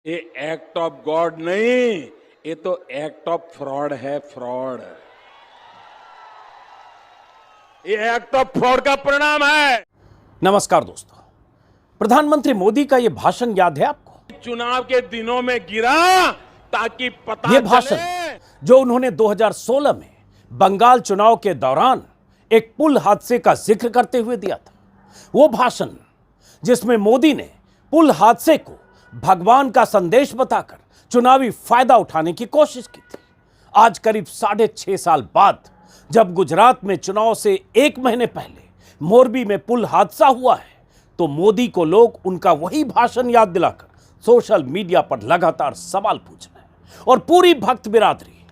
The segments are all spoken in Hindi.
ये एक्ट ऑफ गॉड नहीं, ये तो एक्ट ऑफ फ्रॉड है। फ्रॉड, ये एक्ट ऑफ फ्रॉड का परिणाम है। नमस्कार दोस्तों, प्रधानमंत्री मोदी का यह भाषण याद है आपको? चुनाव के दिनों में गिरा ताकि पता यह भाषण जो उन्होंने 2016 में बंगाल चुनाव के दौरान एक पुल हादसे का जिक्र करते हुए दिया था। वो भाषण जिसमें मोदी ने पुल हादसे को भगवान का संदेश बताकर चुनावी फायदा उठाने की कोशिश की थी। आज करीब 6.5 साल बाद जब गुजरात में चुनाव से 1 महीने पहले मोरबी में पुल हादसा हुआ है, तो मोदी को लोग उनका वही भाषण याद दिलाकर सोशल मीडिया पर लगातार सवाल पूछ रहे हैं। और पूरी भक्त बिरादरी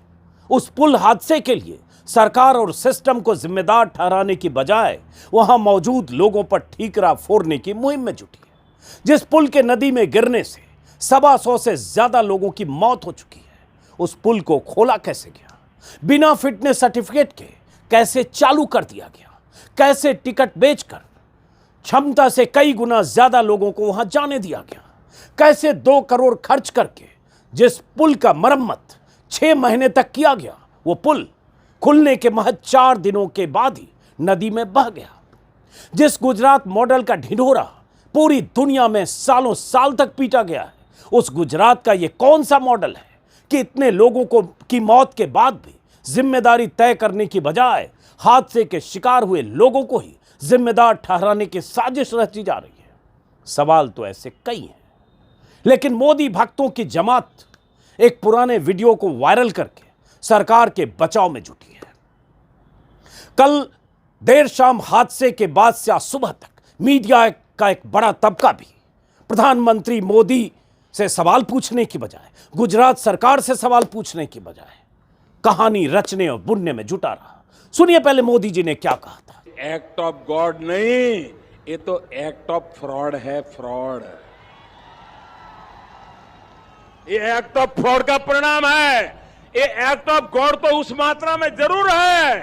उस पुल हादसे के लिए सरकार और सिस्टम को जिम्मेदार ठहराने की बजाय वहां मौजूद लोगों पर ठीकरा फोड़ने की मुहिम में जुटी है। जिस पुल के नदी में गिरने से 125 से ज्यादा लोगों की मौत हो चुकी है, उस पुल को खोला कैसे गया, बिना फिटनेस सर्टिफिकेट के कैसे चालू कर दिया गया, कैसे टिकट बेचकर क्षमता से कई गुना ज्यादा लोगों को वहां जाने दिया गया, कैसे 2 करोड़ खर्च करके जिस पुल का मरम्मत 6 महीने तक किया गया, वो पुल खुलने के महज 4 दिनों के बाद ही नदी में बह गया। जिस गुजरात मॉडल का ढिंढोरा पूरी दुनिया में सालों साल तक पीटा गया है, उस गुजरात का ये कौन सा मॉडल है कि इतने लोगों को की मौत के बाद भी जिम्मेदारी तय करने की बजाय हादसे के शिकार हुए लोगों को ही जिम्मेदार ठहराने की साजिश रची जा रही है? सवाल तो ऐसे कई हैं, लेकिन मोदी भक्तों की जमात एक पुराने वीडियो को वायरल करके सरकार के बचाव में जुटी है। कल देर शाम हादसे के बाद से आज सुबह तक मीडिया का एक बड़ा तबका भी प्रधानमंत्री मोदी से सवाल पूछने की बजाय, गुजरात सरकार से सवाल पूछने की बजाय कहानी रचने और बुनने में जुटा रहा। सुनिए पहले मोदी जी ने क्या कहा था। एक्ट ऑफ गॉड नहीं, ये तो एक्ट ऑफ फ्रॉड है। फ्रॉड, ये एक्ट ऑफ फ्रॉड का परिणाम है। ये एक्ट ऑफ गॉड तो उस मात्रा में जरूर है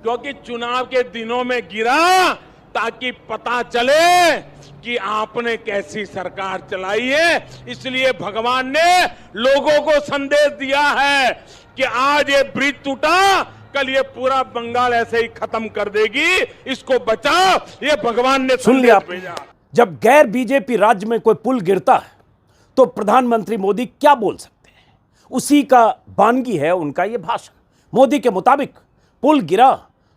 क्योंकि चुनाव के दिनों में गिरा ताकि पता चले कि आपने कैसी सरकार चलाई है। इसलिए भगवान ने लोगों को संदेश दिया है कि आज ये ब्रिज टूटा, कल ये पूरा बंगाल ऐसे ही खत्म कर देगी, इसको बचाओ। ये भगवान ने सुन लिया भेजा। जब गैर बीजेपी राज्य में कोई पुल गिरता है तो प्रधानमंत्री मोदी क्या बोल सकते हैं? उसी का बानगी है उनका यह भाषण। मोदी के मुताबिक पुल गिरा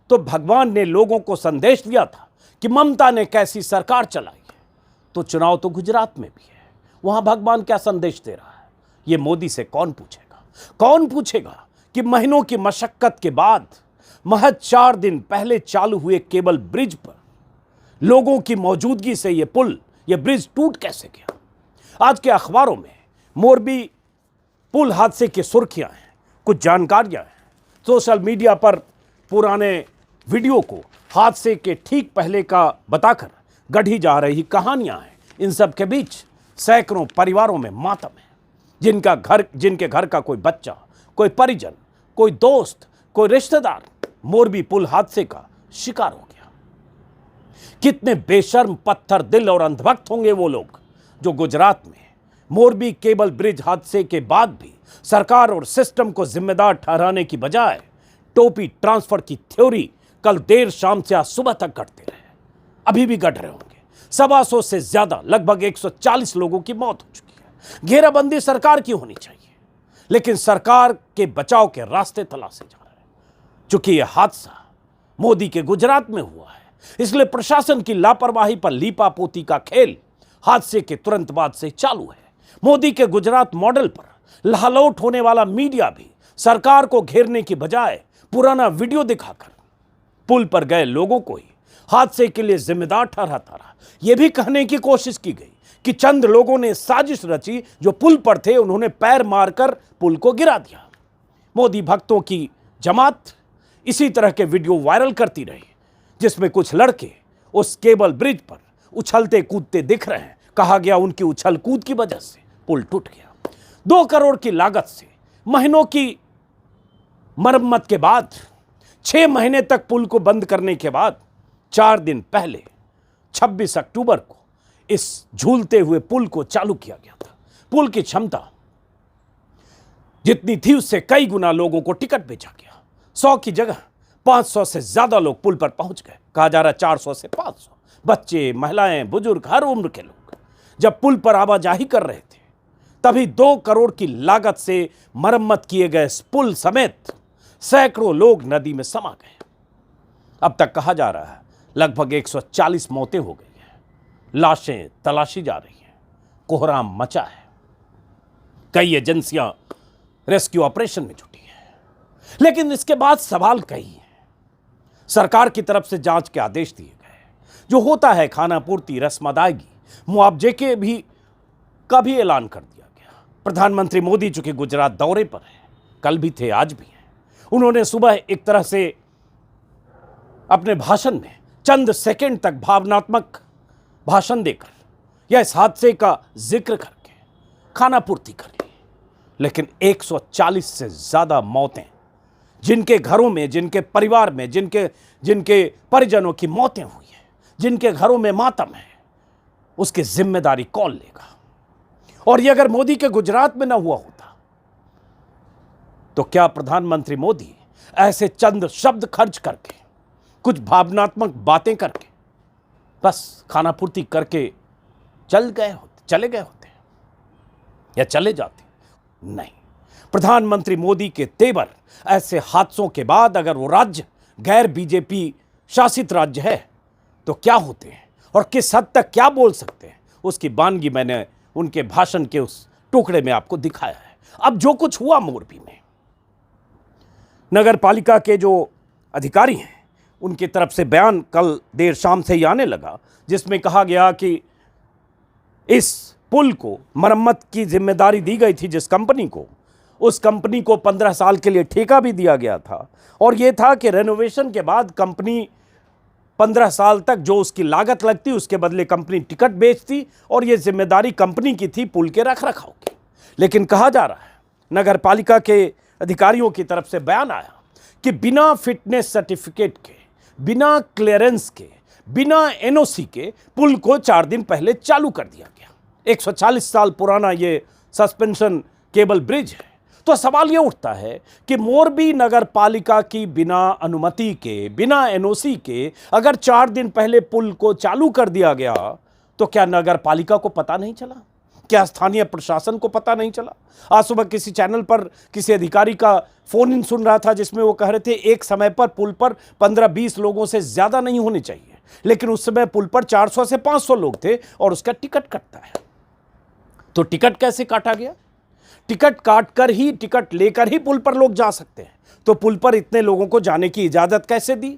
तो भगवान ने लोगों को संदेश दिया था कि ममता ने कैसी सरकार चलाई है। तो चुनाव तो गुजरात में भी है, वहां भगवान क्या संदेश दे रहा है, यह मोदी से कौन पूछेगा? कौन पूछेगा कि महीनों की मशक्कत के बाद महज 4 दिन पहले चालू हुए केबल ब्रिज पर लोगों की मौजूदगी से यह ब्रिज टूट कैसे गया? आज के अखबारों में मोरबी पुल हादसे की सुर्खियां हैं, कुछ जानकारियां हैं। सोशल मीडिया पर पुराने वीडियो को हादसे के ठीक पहले का बताकर गढ़ी जा रही कहानियां हैं। इन सब के बीच सैकड़ों परिवारों में मातम है, जिनके घर का कोई बच्चा, कोई परिजन, कोई दोस्त, कोई रिश्तेदार मोरबी पुल हादसे का शिकार हो गया। कितने बेशर्म, पत्थर दिल और अंधभक्त होंगे वो लोग जो गुजरात में मोरबी केबल ब्रिज हादसे के बाद भी सरकार और सिस्टम को जिम्मेदार ठहराने की बजाय टोपी ट्रांसफर की थ्योरी कल देर शाम से आज सुबह तक गढ़ते रहे, अभी भी गढ़ रहे होंगे। 125 से ज्यादा, लगभग 140 लोगों की मौत हो चुकी है। घेराबंदी सरकार की होनी चाहिए, लेकिन सरकार के बचाव के रास्ते तलाशे जा रहे हैं। चूंकि यह हादसा मोदी के गुजरात में हुआ है, इसलिए प्रशासन की लापरवाही पर लीपापोती का खेल हादसे के तुरंत बाद से चालू है। मोदी के गुजरात मॉडल पर लहलौट होने वाला मीडिया भी सरकार को घेरने की बजाय पुराना वीडियो दिखाकर पुल पर गए लोगों को ही हादसे के लिए जिम्मेदार ठहराता रहा। यह भी कहने की कोशिश की गई कि चंद लोगों ने साजिश रची, जो पुल पर थे उन्होंने पैर मारकर पुल को गिरा दिया। मोदी भक्तों की जमात इसी तरह के वीडियो वायरल करती रही, जिसमें कुछ लड़के उस केबल ब्रिज पर उछलते कूदते दिख रहे हैं। कहा गया उनकी उछल कूद की वजह से पुल टूट गया। 2 करोड़ की लागत से महीनों की मरम्मत के बाद 6 महीने तक पुल को बंद करने के बाद 4 दिन पहले 26 अक्टूबर को इस झूलते हुए पुल को चालू किया गया था। पुल की क्षमता जितनी थी उससे कई गुना लोगों को टिकट बेचा गया। 100 की जगह 500 से ज्यादा लोग पुल पर पहुंच गए। कहा जा रहा 400 से 500 बच्चे, महिलाएं, बुजुर्ग, हर उम्र के लोग जब पुल पर आवाजाही कर रहे थे तभी 2 करोड़ की लागत से मरम्मत किए गए इस पुल समेत सैकड़ों लोग नदी में समा गए। अब तक कहा जा रहा है लगभग 140 मौतें हो गई हैं। लाशें तलाशी जा रही हैं। कोहराम मचा है। कई एजेंसियां रेस्क्यू ऑपरेशन में जुटी हैं। लेकिन इसके बाद सवाल कई हैं। सरकार की तरफ से जांच के आदेश दिए गए। जो होता है खाना पूर्ति, रस्म अदायगी, मुआवजे के भी का भी ऐलान कर दिया गया। प्रधानमंत्री मोदी चूंकि गुजरात दौरे पर हैं, कल भी थे, आज भी हैं, उन्होंने सुबह एक तरह से अपने भाषण में चंद सेकंड तक भावनात्मक भाषण देकर या इस हादसे का जिक्र करके खाना पूर्ति कर ली। लेकिन 140 से ज्यादा मौतें, जिनके घरों में, जिनके परिवार में, जिनके परिजनों की मौतें हुई हैं, जिनके घरों में मातम है, उसकी जिम्मेदारी कौन लेगा? और ये अगर मोदी के गुजरात में ना हुआ होता तो क्या प्रधानमंत्री मोदी ऐसे चंद शब्द खर्च करके, कुछ भावनात्मक बातें करके बस खाना पूर्ति करके चले गए होते या चले जाते? नहीं। प्रधानमंत्री मोदी के तेवर ऐसे हादसों के बाद अगर वो राज्य गैर बीजेपी शासित राज्य है तो क्या होते हैं और किस हद तक क्या बोल सकते हैं, उसकी बानगी मैंने उनके भाषण के उस टुकड़े में आपको दिखाया है। अब जो कुछ हुआ मोरबी में, नगर पालिका के जो अधिकारी हैं उनकी तरफ से बयान कल देर शाम से ही आने लगा, जिसमें कहा गया कि इस पुल को मरम्मत की जिम्मेदारी दी गई थी जिस कंपनी को, उस कंपनी को 15 साल के लिए ठेका भी दिया गया था और यह था कि रेनोवेशन के बाद कंपनी 15 साल तक जो उसकी लागत लगती उसके बदले कंपनी टिकट बेचती और यह जिम्मेदारी कंपनी की थी पुल के रखरखाव की। लेकिन कहा जा रहा है, नगर पालिका के अधिकारियों की तरफ से बयान आया कि बिना फिटनेस सर्टिफिकेट के, बिना क्लियरेंस के, बिना एनओसी के पुल को 4 दिन पहले चालू कर दिया गया। 140 साल पुराना ये सस्पेंशन केबल ब्रिज है। तो सवाल यह उठता है कि मोरबी नगर पालिका की बिना अनुमति के, बिना एनओसी के अगर 4 दिन पहले पुल को चालू कर दिया गया तो क्या नगर पालिका को पता नहीं चला? क्या स्थानीय प्रशासन को पता नहीं चला? आज सुबह किसी चैनल पर किसी अधिकारी का फोन इन सुन रहा था जिसमें वो कह रहे थे एक समय पर पुल पर 15-20 लोगों से ज्यादा नहीं होने चाहिए, लेकिन उस समय पुल पर 400 से 500 लोग थे और उसका टिकट कटता है। तो टिकट कैसे काटा गया? टिकट काटकर ही, टिकट लेकर ही पुल पर लोग जा सकते हैं। तो पुल पर इतने लोगों को जाने की इजाजत कैसे दी?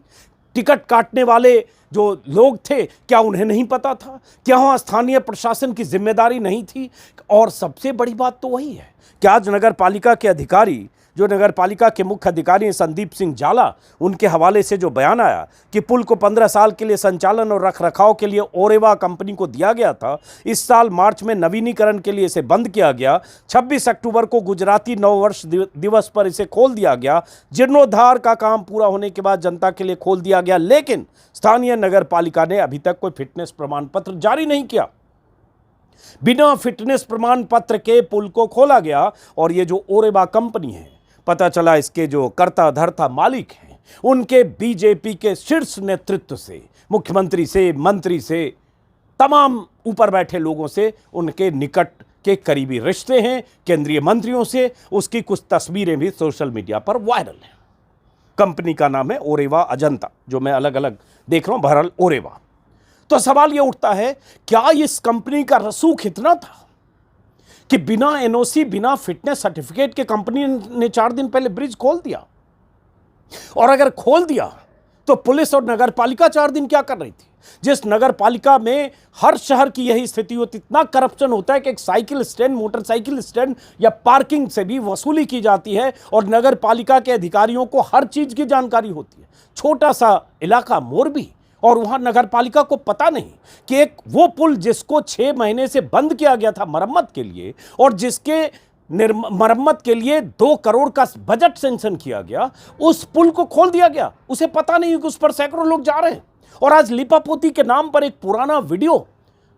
टिकट काटने वाले जो लोग थे क्या उन्हें नहीं पता था? क्या वहां स्थानीय प्रशासन की जिम्मेदारी नहीं थी? और सबसे बड़ी बात तो वही है कि आज नगर पालिका के अधिकारी, जो नगर पालिका के मुख्य अधिकारी संदीप सिंह जाला, उनके हवाले से जो बयान आया कि पुल को 15 साल के लिए संचालन और रखरखाव के लिए ओरेवा कंपनी को दिया गया था, इस साल मार्च में नवीनीकरण के लिए इसे बंद किया गया, 26 अक्टूबर को गुजराती नववर्ष दिवस पर इसे खोल दिया गया, जीर्णोद्धार का काम पूरा होने के बाद जनता के लिए खोल दिया गया, लेकिन स्थानीय नगर पालिका ने अभी तक कोई फिटनेस प्रमाण पत्र जारी नहीं किया। बिना फिटनेस प्रमाण पत्र के पुल को खोला गया और ये जो ओरेवा कंपनी है, पता चला इसके जो कर्ता धर्ता मालिक हैं उनके बीजेपी के शीर्ष नेतृत्व से, मुख्यमंत्री से, मंत्री से, तमाम ऊपर बैठे लोगों से उनके निकट के करीबी रिश्ते हैं, केंद्रीय मंत्रियों से। उसकी कुछ तस्वीरें भी सोशल मीडिया पर वायरल हैं। कंपनी का नाम है ओरेवा अजंता, जो मैं अलग अलग देख रहा हूं, बहरहाल ओरेवा। तो सवाल यह उठता है, क्या इस कंपनी का रसूख इतना था कि बिना एनओसी, बिना फिटनेस सर्टिफिकेट के कंपनी ने 4 दिन पहले ब्रिज खोल दिया? और अगर खोल दिया तो पुलिस और नगर पालिका 4 दिन क्या कर रही थी? जिस नगर पालिका में हर शहर की यही स्थिति होती, इतना करप्शन होता है कि एक साइकिल स्टैंड, मोटरसाइकिल स्टैंड या पार्किंग से भी वसूली की जाती है और नगर पालिका के अधिकारियों को हर चीज की जानकारी होती है। छोटा सा इलाका मोरबी, और वहां नगर पालिका को पता नहीं कि एक वो पुल जिसको 6 महीने से बंद किया गया था मरम्मत के लिए और जिसके मरम्मत के लिए 2 करोड़ का बजट सैंक्शन किया गया, उस पुल को खोल दिया गया। उसे पता नहीं कि उस पर सैकड़ों लोग जा रहे हैं। और आज लिपापोती के नाम पर एक पुराना वीडियो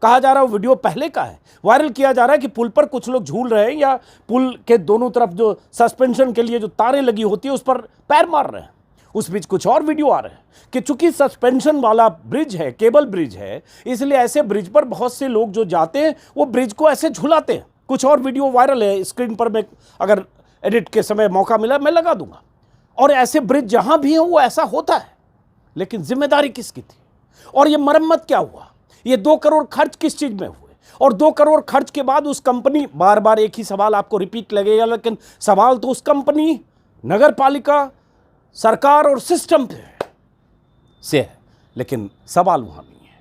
कहा जा रहा है वो वीडियो पहले का है, वायरल किया जा रहा है कि पुल पर कुछ लोग झूल रहे हैं या पुल के दोनों तरफ जो सस्पेंशन के लिए जो तारें लगी होती है उस पर पैर मार रहे हैं। उस बीच कुछ और वीडियो आ रहे हैं कि चूंकि सस्पेंशन वाला ब्रिज है, केबल ब्रिज है, इसलिए ऐसे ब्रिज पर बहुत से लोग जो जाते हैं वो ब्रिज को ऐसे झुलाते हैं। कुछ और वीडियो वायरल है, स्क्रीन पर मैं अगर एडिट के समय मौका मिला मैं लगा दूंगा। और ऐसे ब्रिज जहां भी हैं वो ऐसा होता है, लेकिन जिम्मेदारी किसकी थी? और ये मरम्मत क्या हुआ? ये 2 करोड़ खर्च किस चीज में हुए? और 2 करोड़ खर्च के बाद उस कंपनी, बार बार एक ही सवाल आपको रिपीट लगेगा, लेकिन सवाल तो उस कंपनी, नगर पालिका, सरकार और सिस्टम से है, लेकिन सवाल वहां नहीं है।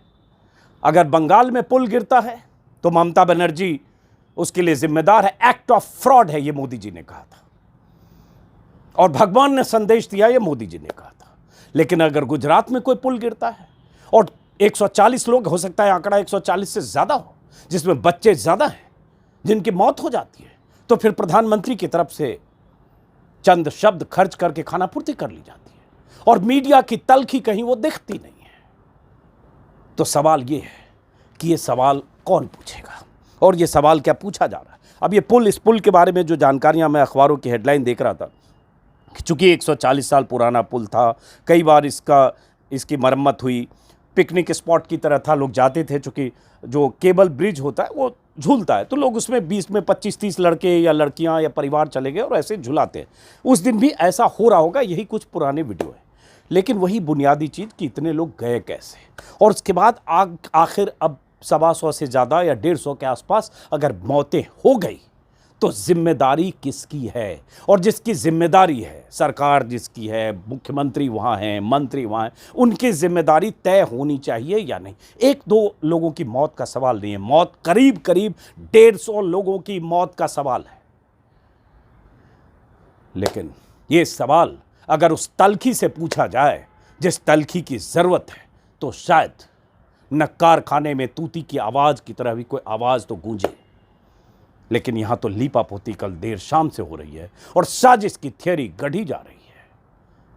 अगर बंगाल में पुल गिरता है तो ममता बनर्जी उसके लिए जिम्मेदार है। एक्ट ऑफ फ्रॉड है, ये मोदी जी ने कहा था और भगवान ने संदेश दिया, ये मोदी जी ने कहा था। लेकिन अगर गुजरात में कोई पुल गिरता है और 140 लोग, हो सकता है आंकड़ा 140 से ज्यादा हो, जिसमें बच्चे ज्यादा हैं, जिनकी मौत हो जाती है, तो फिर प्रधानमंत्री की तरफ से चंद शब्द खर्च करके खानापूर्ति कर ली जाती है और मीडिया की तलखी कहीं वो दिखती नहीं है। तो सवाल ये है कि ये सवाल कौन पूछेगा और ये सवाल क्या पूछा जा रहा है? अब ये पुल, इस पुल के बारे में जो जानकारियां मैं अखबारों की हेडलाइन देख रहा था कि चूंकि 140 साल पुराना पुल था, कई बार इसकी मरम्मत हुई, पिकनिक स्पॉट की तरह था, लोग जाते थे। चूंकि जो केबल ब्रिज होता है वो झूलता है, तो लोग उसमें 20 में 25-30 लड़के या लड़कियां या परिवार चले गए और ऐसे झुलाते हैं। उस दिन भी ऐसा हो रहा होगा, यही कुछ पुराने वीडियो है। लेकिन वही बुनियादी चीज़ कि इतने लोग गए कैसे, और उसके बाद आखिर अब 125 से ज़्यादा या 150 के आसपास अगर मौतें हो गई तो जिम्मेदारी किसकी है? और जिसकी जिम्मेदारी है, सरकार जिसकी है, मुख्यमंत्री वहाँ हैं, मंत्री वहाँ हैं, उनकी जिम्मेदारी तय होनी चाहिए या नहीं? 1-2 लोगों की मौत का सवाल नहीं है, मौत करीब 150 लोगों की मौत का सवाल है। लेकिन ये सवाल अगर उस तलखी से पूछा जाए जिस तलखी की जरूरत है, तो शायद न कारखाने में तूती की आवाज की तरह भी कोई आवाज तो गूंजे। लेकिन यहां तो लीपापोती कल देर शाम से हो रही है और साजिश की थियरी गढ़ी जा रही है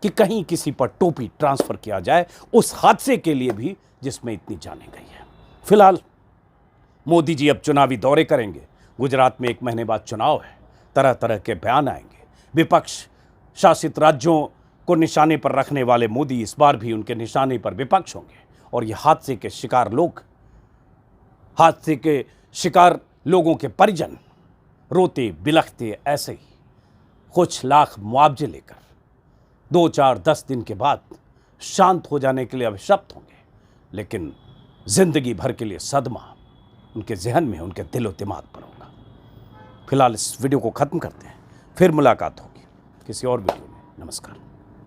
कि कहीं किसी पर टोपी ट्रांसफर किया जाए उस हादसे के लिए भी जिसमें इतनी जाने गई है। फिलहाल मोदी जी अब चुनावी दौरे करेंगे। गुजरात में 1 महीने बाद चुनाव है, तरह तरह के बयान आएंगे। विपक्ष शासित राज्यों को निशाने पर रखने वाले मोदी इस बार भी उनके निशाने पर विपक्ष होंगे और ये हादसे के शिकार लोगों के परिजन रोते बिलखते ऐसे ही कुछ लाख मुआवजे लेकर 2-4-10 दिन के बाद शांत हो जाने के लिए अभिशप्त होंगे। लेकिन जिंदगी भर के लिए सदमा उनके जहन में, उनके दिलो दिमाग पर होगा। फिलहाल इस वीडियो को खत्म करते हैं, फिर मुलाकात होगी किसी और वीडियो में। नमस्कार।